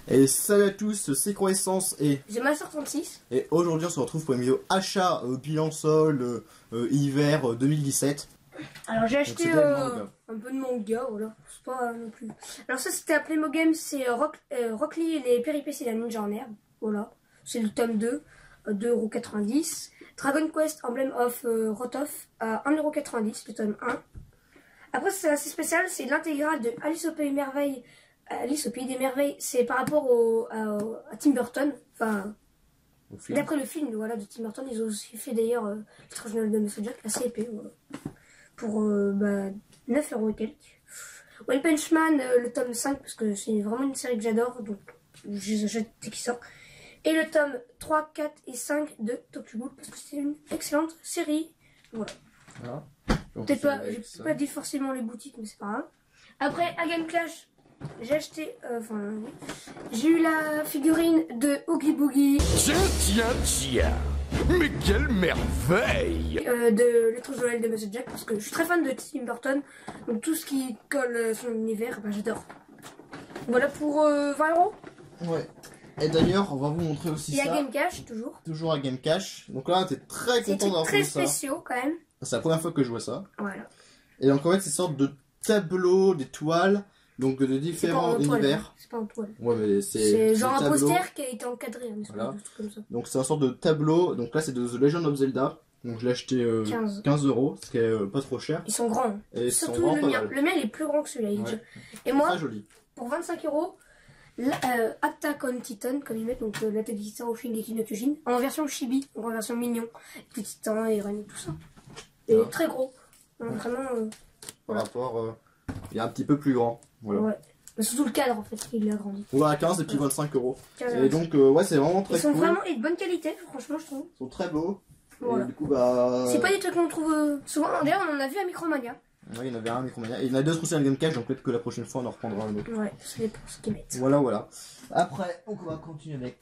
Et salut à tous, c'est Croissance et j'ai ma soeur 36. Et aujourd'hui on se retrouve pour une vidéo achat bilan sol hiver 2017. Alors j'ai acheté Donc, un peu de manga, voilà, c'est pas non plus. Alors ça c'était à Playmobil, c'est Rock Lee et les péripéties d'un ninja en herbe, voilà. C'est le tome 2, 2,90 €. Dragon Quest Emblem of Rotoff à 1,90 €, le tome 1. Après c'est assez spécial, c'est l'intégrale de Alice au Pays des Merveilles. Alice au Pays des Merveilles, c'est par rapport à Tim Burton, enfin d'après le film voilà, de Tim Burton. Ils ont aussi fait d'ailleurs l'étrange Noël de Monsieur Jack, assez épais, voilà. Pour 9 € et quelques. One Punch Man, le tome 5, parce que c'est vraiment une série que j'adore, donc je les achète dès qu'il sort. Et le tome 3, 4 et 5 de Tokyo Ghoul, parce que c'est une excellente série. Voilà. Voilà. Peut-être pas, j'ai pas dit forcément les boutiques, mais c'est pas grave. Après, à Game Clash, j'ai acheté, j'ai eu la figurine de Oogie Boogie. Tiens, mais quelle merveille! De l'étrange Noël de Monsieur Jack, parce que je suis très fan de Tim Burton, donc tout ce qui colle son univers, ben, j'adore. Voilà pour 20 €. Ouais. Et d'ailleurs, on va vous montrer aussi ça. Et à Game Cash, toujours. Toujours à Game Cash. Donc là, t'es très content d'avoir très fait ça. spéciaux quand même. C'est la première fois que je vois ça. Voilà. Et donc en fait, c'est une sorte de tableau, des toiles, donc de différents univers. C'est pas en toile. Ouais, mais c'est genre un poster qui a été encadré. Hein, voilà. Comme ça. Donc c'est une sorte de tableau. Donc là, c'est de The Legend of Zelda. Donc je l'ai acheté 15 €, ce qui est pas trop cher. Ils sont grands. Et surtout le mien. Le mien, il est plus grand que celui-là. Ouais. Et moi, très joli. Pour 25 €, Attack on Titan, comme ils mettent, donc l'attaque des titans au film des no Kyojin, en version chibi, donc en version mignon, avec les titans et reines et tout ça. Et très gros. Vraiment. Par rapport, il est un petit peu plus grand. Voilà. Ouais. Mais surtout le cadre en fait, il a grandi. On va à 15 et puis 25 €. 15 et donc, ouais, c'est vraiment très cool. Ils sont vraiment de bonne qualité, franchement, je trouve. Ils sont très beaux. Voilà. Et du coup, bah. C'est pas des trucs qu'on trouve souvent. D'ailleurs, on en a vu à Micromania. Ouais, il y en avait un à Micromania. Et il y en a d'autres aussi à Game Cash, donc peut-être que la prochaine fois on en reprendra un autre. Ouais, c'est pour ce qu'ils mettent. Voilà, voilà. Après, on va continuer avec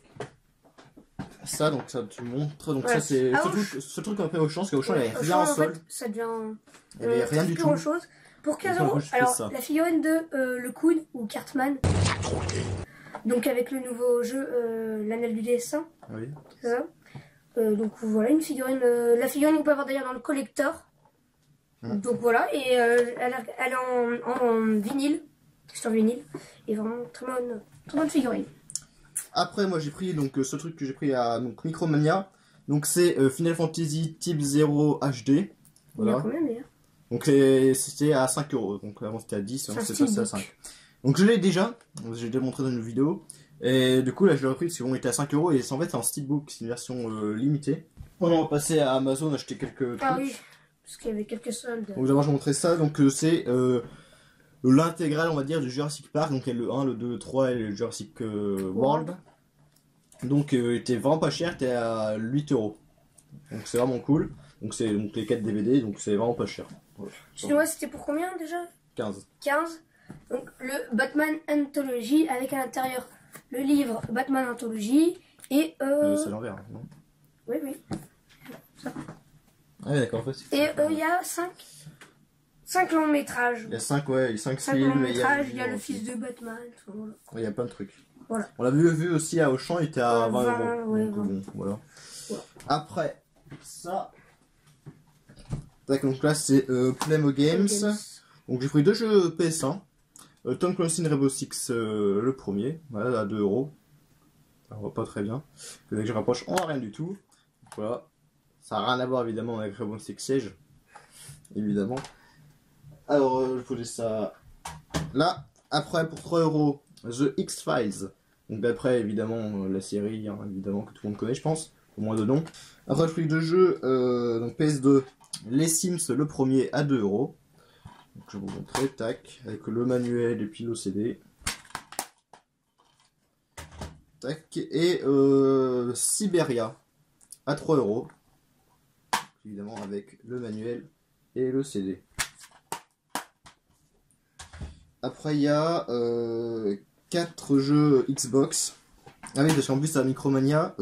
ça, donc ça tu montres. Donc, ouais. Ça, c'est ce truc qu'on appelle Auchan, parce qu'Auchan, il n'y avait rien en solde. Ça devient. Il n'y avait rien du tout. Grand chose. Pour 15 €, alors la figurine de le Coon ou Cartman. Donc avec le nouveau jeu, l'anel du dessin. Oui. C'est ça. Donc voilà, une figurine. La figurine, on peut avoir d'ailleurs dans le collector. Donc voilà, et elle est en vinyle, sur vinyle, et vraiment très bonne figurine. Après, moi j'ai pris donc ce truc que j'ai pris à donc, Micromania. Donc c'est Final Fantasy Type 0 HD. Voilà. Il y a combien d'ailleurs? Donc c'était à 5 €. Donc avant c'était à 10, c'est passé à 5. Donc je l'ai déjà, j'ai déjà montré dans une vidéo. Et du coup là je l'ai repris parce qu'on était à 5 € et en fait c'est un steelbook, c'est une version limitée. On va passer à Amazon acheter quelques trucs. Ah oui, parce qu'il y avait quelques soldes. Donc d'abord je vais montrer ça, donc c'est l'intégrale on va dire du Jurassic Park, donc il y a le 1, le 2, le 3 et le Jurassic World. Donc il était vraiment pas cher, était à 8 €. Donc c'est vraiment cool. Donc c'est donc les 4 DVD, donc c'est vraiment pas cher. Voilà. Sinon c'était pour combien déjà? 15. 15. Donc le Batman Anthology avec à l'intérieur le livre Batman Anthology et c'est l'envers, non? Oui, oui. Ça. Ah d'accord, en fait. Et il y a 5 longs métrages. Il y a 5 films. Longs métrages, il y a le fils de Batman. Voilà. Il y a plein de trucs. Voilà. On l'a vu aussi à Auchan, il était à 20 €. Ouais, donc, bon, voilà. Après ça. Donc là c'est Playmo Games. Donc j'ai pris 2 jeux PS1. Tom Clancy Rainbow Six, le premier, voilà, à 2 €. Ça voit pas très bien. Dès que je rapproche, on n'a rien du tout. Voilà. Ça n'a rien à voir évidemment avec Rainbow Six Siege. Évidemment. Alors, je posais ça là. Après, pour 3 €, The X-Files. Donc d'après, évidemment, la série, hein, évidemment, que tout le monde connaît, je pense. Au moins de nom. Après, je pris 2 jeux, donc PS2. Les Sims, le premier, à 2 €. Donc, je vais vous montrer, tac, avec le manuel et puis le CD. Tac, et Siberia, à 3 €. Évidemment, avec le manuel et le CD. Après, il y a 4 jeux Xbox. Ah oui, parce qu'en plus, à Micromania,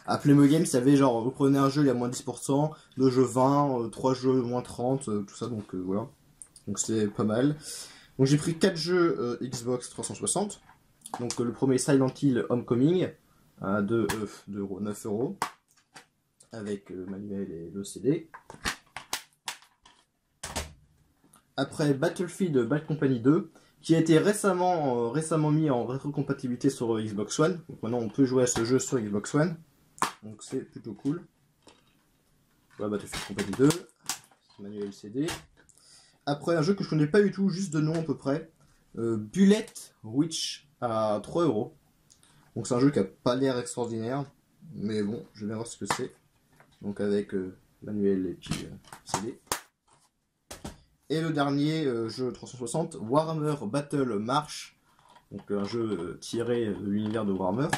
à Playmo Games, il y avait genre, vous prenez un jeu, il y a moins 10%, 2 jeux 20, 3 jeux moins 30, tout ça, donc voilà. Donc c'est pas mal. Donc j'ai pris 4 jeux Xbox 360. Donc le premier Silent Hill Homecoming à 9 euros avec le manuel et le CD. Après Battlefield Bad Company 2 qui a été récemment mis en rétrocompatibilité sur Xbox One. Donc maintenant on peut jouer à ce jeu sur Xbox One. Donc c'est plutôt cool. Voilà Battlefield Company 2, manuel CD. Après un jeu que je connais pas du tout, juste de nom à peu près. Bullet Witch à 3 euros. Donc c'est un jeu qui a pas l'air extraordinaire. Mais bon, je vais bien voir ce que c'est. Donc avec manuel et puis CD. Et le dernier jeu 360, Warhammer Battle March. Donc un jeu tiré de l'univers de Warhammer.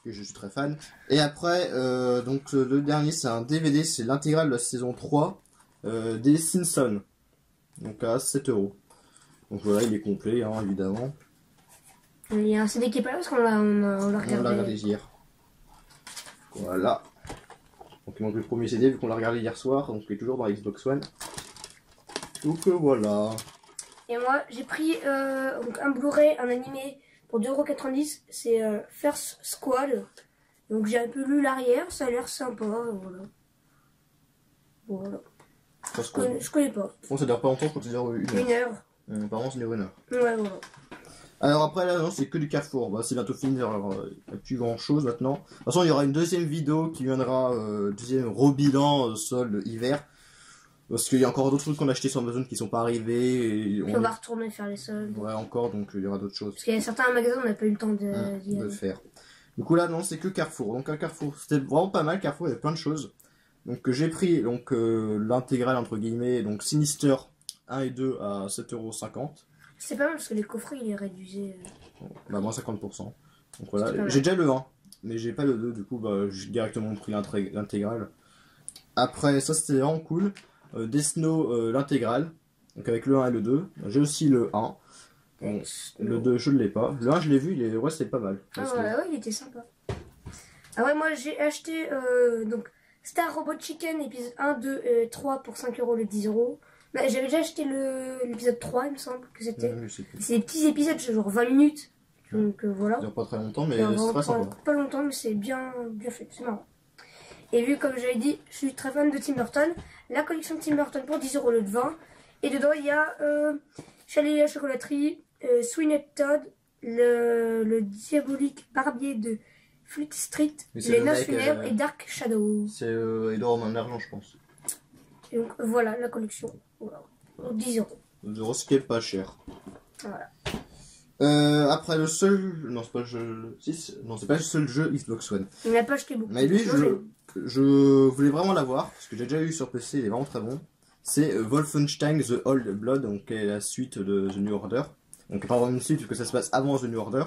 Que je suis très fan. Et après, donc le dernier c'est un DVD, c'est l'intégrale de la saison 3 des Simpsons. Donc à 7 euros. Donc voilà, il est complet, hein, évidemment. Il y a un CD qui est pas là parce qu'on l'a regardé. On l'a regardé hier. Voilà. Donc il manque le premier CD vu qu'on l'a regardé hier soir, donc il est toujours dans la Xbox One. Donc voilà. Et moi j'ai pris donc un Blu-ray, un animé pour 2,90 €. C'est First Squad. Donc j'ai un peu lu l'arrière, ça a l'air sympa. Voilà. Voilà. Je connais pas. Bon, ça dure pas longtemps, je crois que c'est dire 1 heure. 1 heure. Apparemment c'est 1 heure. Ouais, voilà. Alors après là non, c'est que du Carrefour, bah, c'est bientôt fini, alors il n'y a plus grand chose maintenant. De toute façon il y aura une deuxième vidéo qui viendra, deuxième rebilan solde hiver. Parce qu'il y a encore d'autres trucs qu'on a acheté sur Amazon qui sont pas arrivés. Et on va retourner faire les soldes. Ouais encore, donc il y aura d'autres choses. Parce qu'il y a certains magasins on n'a pas eu le temps de faire. Du coup là non c'est que Carrefour, donc un Carrefour, c'était vraiment pas mal, Carrefour il y avait plein de choses. Donc j'ai pris donc l'intégrale entre guillemets, donc Sinister 1 et 2 à 7,50 €. C'est pas mal parce que les coffrets il est réduit. Bah moins 50%. Donc voilà, j'ai déjà le 1, mais j'ai pas le 2, du coup bah, j'ai directement pris l'intégrale. Après ça c'était vraiment cool. Death Snow l'intégrale, donc avec le 1 et le 2. J'ai aussi le 1. Bon, le 2 je ne l'ai pas. Le 1 je l'ai vu, ouais c'est pas mal. Ah ouais, il était sympa. Ah ouais, moi j'ai acheté donc Star Robot Chicken épisode 1, 2 et 3 pour 5 € le 10 €. Bah, j'avais déjà acheté l'épisode 3 il me semble que c'était. C'est des petits épisodes genre 20 minutes. Donc voilà. Ça dure pas très longtemps mais c'est très sympa. Pas longtemps mais c'est bien fait, c'est marrant. Et vu comme j'avais dit, je suis très fan de Tim Burton. La collection de Tim Burton pour 10 € au lieu de 20. Et dedans il y a Charlie et la chocolaterie, Sweeney Todd, le diabolique barbier de Fleet Street, les noces funèbres et Dark Shadow. C'est Edouard en argent je pense. Et donc voilà la collection. Voilà. 10 €. 10 €, ce qui est pas cher. Voilà. Après le seul... Non c'est pas le jeu... Non c'est pas le seul jeu Xbox One. Il n'a pas acheté beaucoup. Mais lui je voulais vraiment l'avoir, parce que j'ai déjà eu sur PC, il est vraiment très bon. C'est Wolfenstein The Old Blood, donc qui est la suite de The New Order. Donc pas vraiment une suite, parce que ça se passe avant The New Order.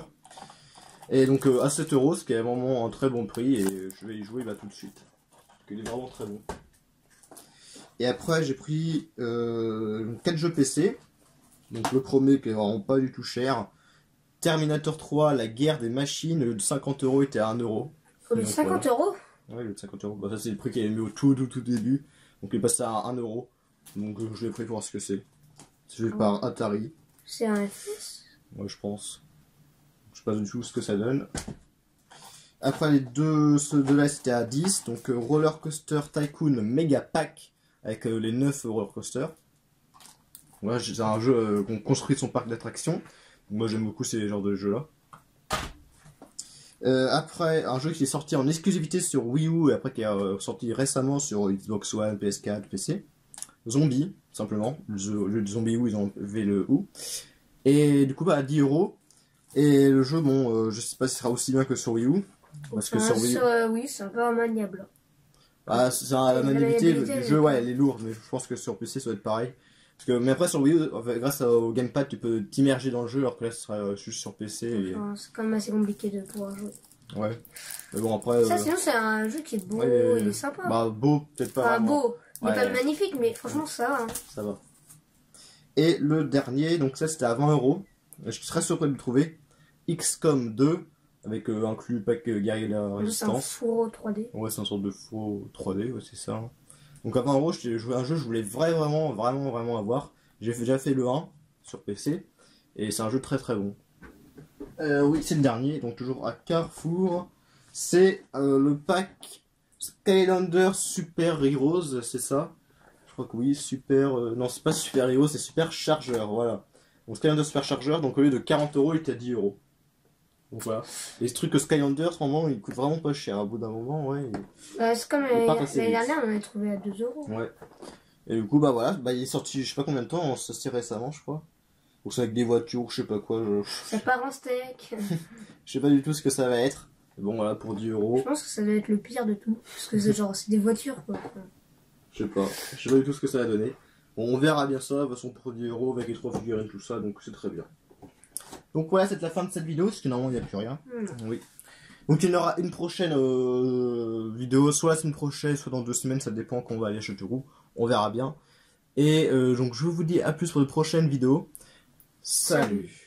Et donc à 7 €, ce qui est vraiment un très bon prix, et je vais y jouer tout de suite. Parce qu'il est vraiment très bon. Et après j'ai pris 4 jeux PC. Donc le premier qui est vraiment pas du tout cher. Terminator 3, la guerre des machines, le de 50 € était à 1 €. Le de 50 €. Ouais, le de 50 €. Bah, ça c'est le prix qu'il avait mis au tout début. Donc il est passé à 1 €. Donc je l'ai pris pour voir ce que c'est. C'est fait par Atari. C'est un FPS. Ouais je pense. Je sais pas du tout ce que ça donne. Après les ceux de là c'était à 10. Donc Roller Coaster Tycoon Mega Pack avec les 9 roller coasters. Ouais, c'est un jeu qu'on construit son parc d'attractions. Moi j'aime beaucoup ces genres de jeux là. Après un jeu qui est sorti en exclusivité sur Wii U et après qui est sorti récemment sur Xbox One, PS4, PC. Zombie, simplement. Le jeu de Zombie U, ils ont enlevé le U. Et du coup à 10 €. Et le jeu, bon, je sais pas si ce sera aussi bien que sur Wii U. Parce que sur Wii U... oui, c'est un peu maniable. Ah, la maniabilité du jeu, ouais, elle est lourde, mais je pense que sur PC ça va être pareil. Parce que, mais après sur Wii U, grâce au gamepad, tu peux t'immerger dans le jeu, alors que là ce sera juste sur PC. Enfin, c'est quand même assez compliqué de pouvoir jouer. Ouais. Mais bon après. Ça, sinon c'est un jeu qui est beau, il est sympa. Bah beau, peut-être pas. Enfin, beau, il n'est pas magnifique, mais franchement ça. Hein. Ça va. Et le dernier, donc ça c'était à 20 €. Je suis très surpris de le trouver. XCOM 2, avec inclus pack guerrier de la résistance. C'est un faux 3D. Ouais, c'est une sorte de faux 3D, ouais, c'est ça. Donc à 20 €, j'ai joué un jeu que je voulais vraiment avoir. J'ai déjà fait le 1 sur PC, et c'est un jeu très très bon. Oui, c'est le dernier, donc toujours à Carrefour. C'est le pack Skylander Super Heroes, c'est ça? Je crois que oui, Super... non, c'est pas Super Heroes, c'est Super Chargeur, voilà. Donc Skylander Super Chargeur, donc au lieu de 40 euros, il était à 10 euros. Donc voilà. Et ce truc que Skylander, en ce moment, il coûte vraiment pas cher. À bout d'un moment, ouais. C'est comme Il est pas passé l'année vite. dernière, on l'a trouvé à 2 euros. Ouais. Et du coup, bah voilà, bah, il est sorti, je sais pas combien de temps, ça c'est récemment, je crois. Donc c'est avec des voitures, je sais pas quoi. Ça part en steak. Je sais pas du tout ce que ça va être. Mais bon, voilà, pour 10 euros. Je pense que ça doit être le pire de tout. Parce que c'est genre, c'est des voitures quoi. Je sais pas. Je sais pas du tout ce que ça va donner. Bon, on verra bien ça, de toute façon, pour 10 euros, avec les 3 figurines, tout ça, donc c'est très bien. Donc voilà, c'est la fin de cette vidéo, parce que normalement, il n'y a plus rien. Oui. Donc il y en aura une prochaine vidéo, soit la semaine prochaine, soit dans 2 semaines, ça dépend quand on va aller à Châteauroux. On verra bien. Et donc je vous dis à plus pour de prochaines vidéos. Salut.